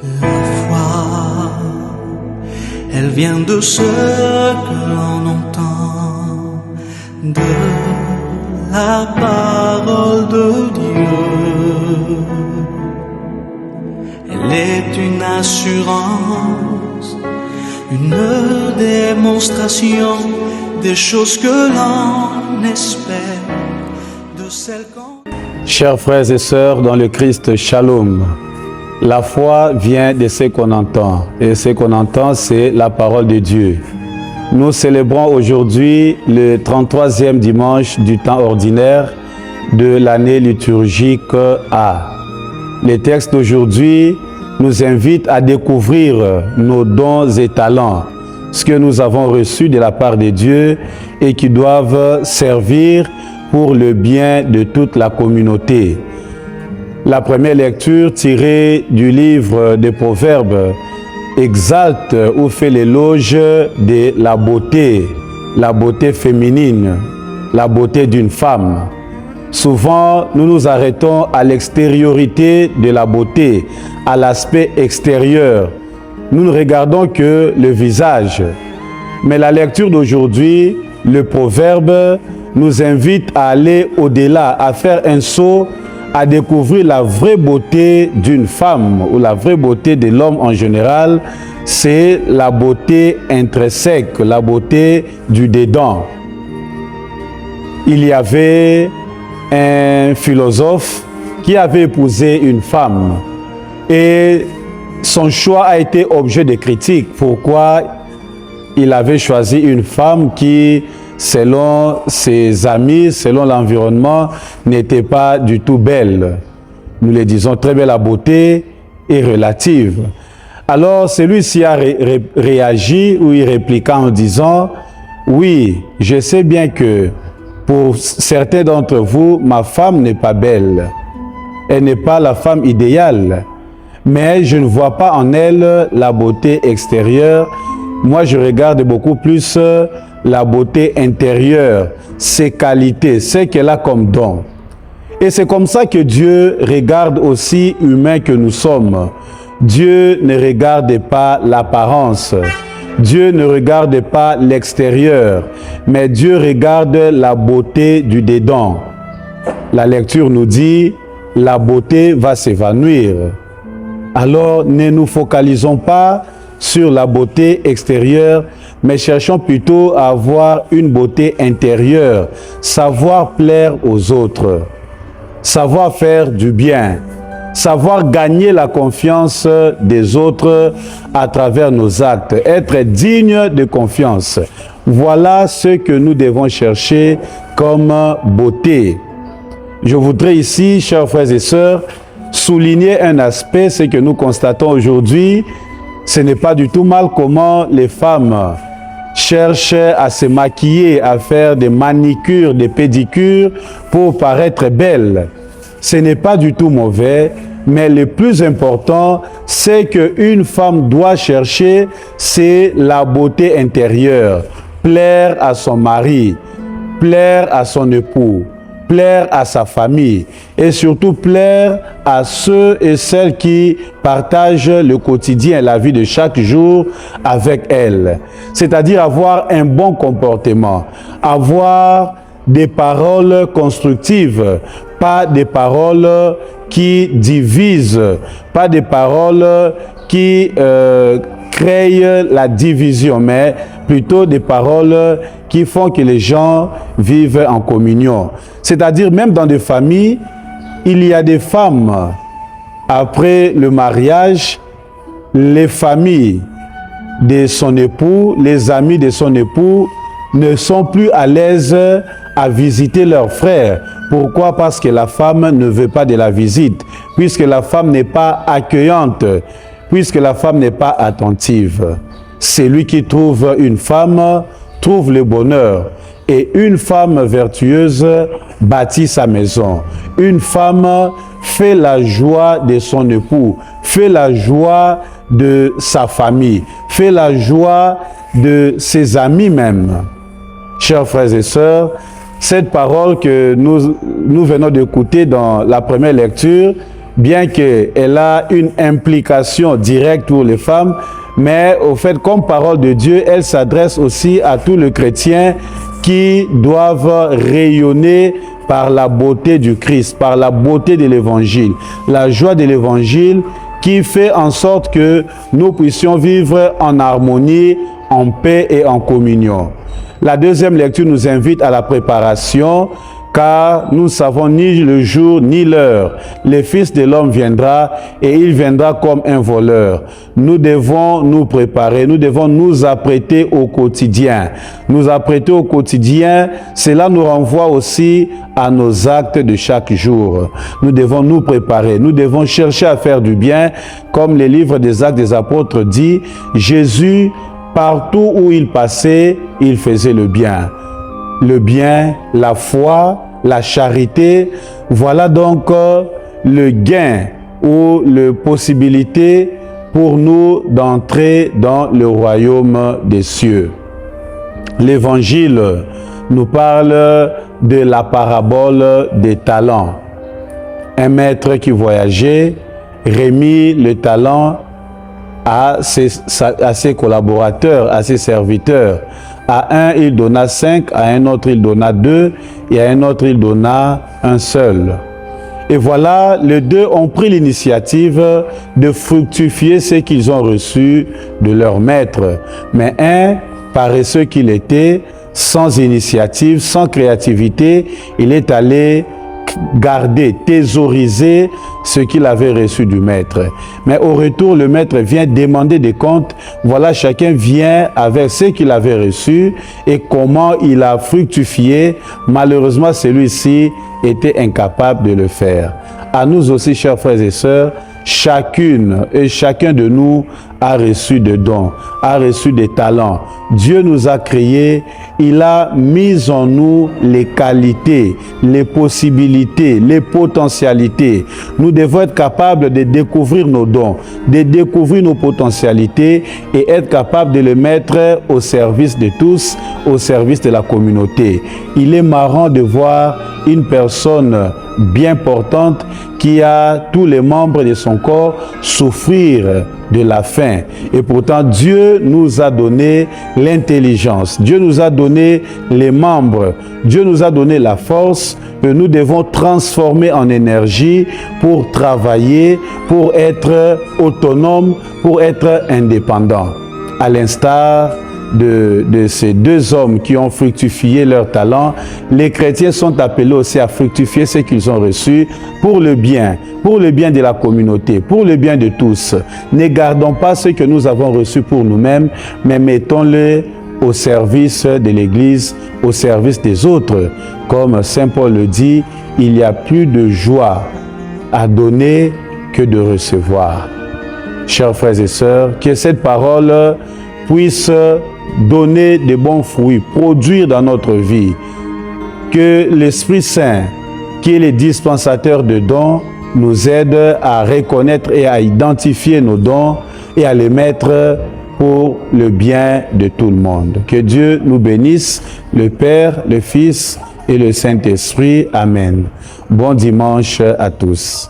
La foi, elle vient de ce que l'on entend, de la parole de Dieu. Elle est une assurance, une démonstration des choses que l'on espère, de celles qu'on... Chers frères et sœurs dans le Christ, Shalom. La foi vient de ce qu'on entend. Et ce qu'on entend, c'est la parole de Dieu. Nous célébrons aujourd'hui le 33e dimanche du temps ordinaire de l'année liturgique A. Le texte d'aujourd'hui nous invite à découvrir nos dons et talents, ce que nous avons reçu de la part de Dieu et qui doivent servir pour le bien de toute la communauté. La première lecture tirée du livre des Proverbes exalte ou fait l'éloge de la beauté féminine, la beauté d'une femme. Souvent, nous nous arrêtons à l'extériorité de la beauté, à l'aspect extérieur. Nous ne regardons que le visage. Mais la lecture d'aujourd'hui, le proverbe, nous invite à aller au-delà, à faire un saut, à découvrir la vraie beauté d'une femme ou la vraie beauté de l'homme en général. C'est la beauté intrinsèque, la beauté du dedans. Il y avait un philosophe qui avait épousé une femme et son choix a été objet de critiques. Pourquoi il avait choisi une femme qui, selon ses amis, selon l'environnement, n'était pas du tout belle. Nous le disons très bien, la beauté est relative. Alors celui-ci a réagi ou il répliqua en disant « Oui, je sais bien que pour certains d'entre vous, ma femme n'est pas belle. Elle n'est pas la femme idéale. Mais je ne vois pas en elle la beauté extérieure. Moi, je regarde beaucoup plus la beauté intérieure, ses qualités, ce qu'elle a comme don. Et c'est comme ça que Dieu regarde aussi humains que nous sommes. Dieu ne regarde pas l'apparence. Dieu ne regarde pas l'extérieur, mais Dieu regarde la beauté du dedans. La lecture nous dit, la beauté va s'évanouir. Alors, ne nous focalisons pas sur la beauté extérieure, mais cherchons plutôt à avoir une beauté intérieure, savoir plaire aux autres, savoir faire du bien, savoir gagner la confiance des autres à travers nos actes, être digne de confiance. Voilà ce que nous devons chercher comme beauté. Je voudrais ici, chers frères et sœurs, souligner un aspect, ce que nous constatons aujourd'hui. Ce n'est pas du tout mal comment les femmes cherchent à se maquiller, à faire des manicures, des pédicures pour paraître belles. Ce n'est pas du tout mauvais, mais le plus important, c'est qu'une femme doit chercher, c'est la beauté intérieure, plaire à son mari, plaire à son époux, plaire à sa famille et surtout plaire à ceux et celles qui partagent le quotidien, la vie de chaque jour avec elle. C'est-à-dire avoir un bon comportement, avoir des paroles constructives, pas des paroles qui divisent, pas des paroles qui créent la division, mais plutôt des paroles qui font que les gens vivent en communion. C'est-à-dire, même dans des familles, il y a des femmes, après le mariage, les familles de son époux, les amis de son époux, ne sont plus à l'aise à visiter leurs frères. Pourquoi? Parce que la femme ne veut pas de la visite, puisque la femme n'est pas accueillante, puisque la femme n'est pas attentive. Celui qui trouve une femme trouve le bonheur. Et une femme vertueuse bâtit sa maison. Une femme fait la joie de son époux, fait la joie de sa famille, fait la joie de ses amis même. Chers frères et sœurs, cette parole que nous venons d'écouter dans la première lecture bien qu'elle a une implication directe pour les femmes, mais au fait, comme parole de Dieu, elle s'adresse aussi à tous les chrétiens qui doivent rayonner par la beauté du Christ, par la beauté de l'Évangile, la joie de l'Évangile qui fait en sorte que nous puissions vivre en harmonie, en paix et en communion. La deuxième lecture nous invite à la préparation, car nous ne savons ni le jour ni l'heure. Le Fils de l'homme viendra et il viendra comme un voleur. Nous devons nous préparer, nous devons nous apprêter au quotidien. Nous apprêter au quotidien, cela nous renvoie aussi à nos actes de chaque jour. Nous devons nous préparer, nous devons chercher à faire du bien, comme le livre des Actes des Apôtres dit, Jésus, partout où il passait, il faisait le bien. Le bien, la foi, la charité, voilà donc le gain ou la possibilité pour nous d'entrer dans le royaume des cieux. L'Évangile nous parle de la parabole des talents. Un maître qui voyageait remit le talent à ses collaborateurs, à ses serviteurs. À un, il donna 5, à un autre, il donna 2, et à un autre, il donna un seul. Et voilà, les deux ont pris l'initiative de fructifier ce qu'ils ont reçu de leur maître. Mais un, paresseux qu'il était, sans initiative, sans créativité, il est allé garder, thésauriser ce qu'il avait reçu du maître. Mais au retour, le maître vient demander des comptes. Voilà, chacun vient avec ce qu'il avait reçu et comment il a fructifié. Malheureusement, celui-ci était incapable de le faire. À nous aussi, chers frères et sœurs, chacune et chacun de nous a reçu des dons, a reçu des talents. Dieu nous a créés, il a mis en nous les qualités, les possibilités, les potentialités. Nous devons être capables de découvrir nos dons, de découvrir nos potentialités et être capables de les mettre au service de tous, au service de la communauté. Il est marrant de voir une personne bien portante qui a tous les membres de son corps souffrir de la faim. Et pourtant, Dieu nous a donné l'intelligence. Dieu nous a donné les membres. Dieu nous a donné la force que nous devons transformer en énergie pour travailler, pour être autonomes, pour être indépendants. À l'instar de ces deux hommes qui ont fructifié leur talent, les chrétiens sont appelés aussi à fructifier ce qu'ils ont reçu pour le bien de la communauté, pour le bien de tous. Ne gardons pas ce que nous avons reçu pour nous-mêmes, mais mettons-le au service de l'Église, au service des autres. Comme Saint Paul le dit, il y a plus de joie à donner que de recevoir. Chers frères et sœurs, que cette parole puisse donner de bons fruits, produire dans notre vie. Que l'Esprit Saint, qui est le dispensateur de dons, nous aide à reconnaître et à identifier nos dons et à les mettre pour le bien de tout le monde. Que Dieu nous bénisse, le Père, le Fils et le Saint-Esprit. Amen. Bon dimanche à tous.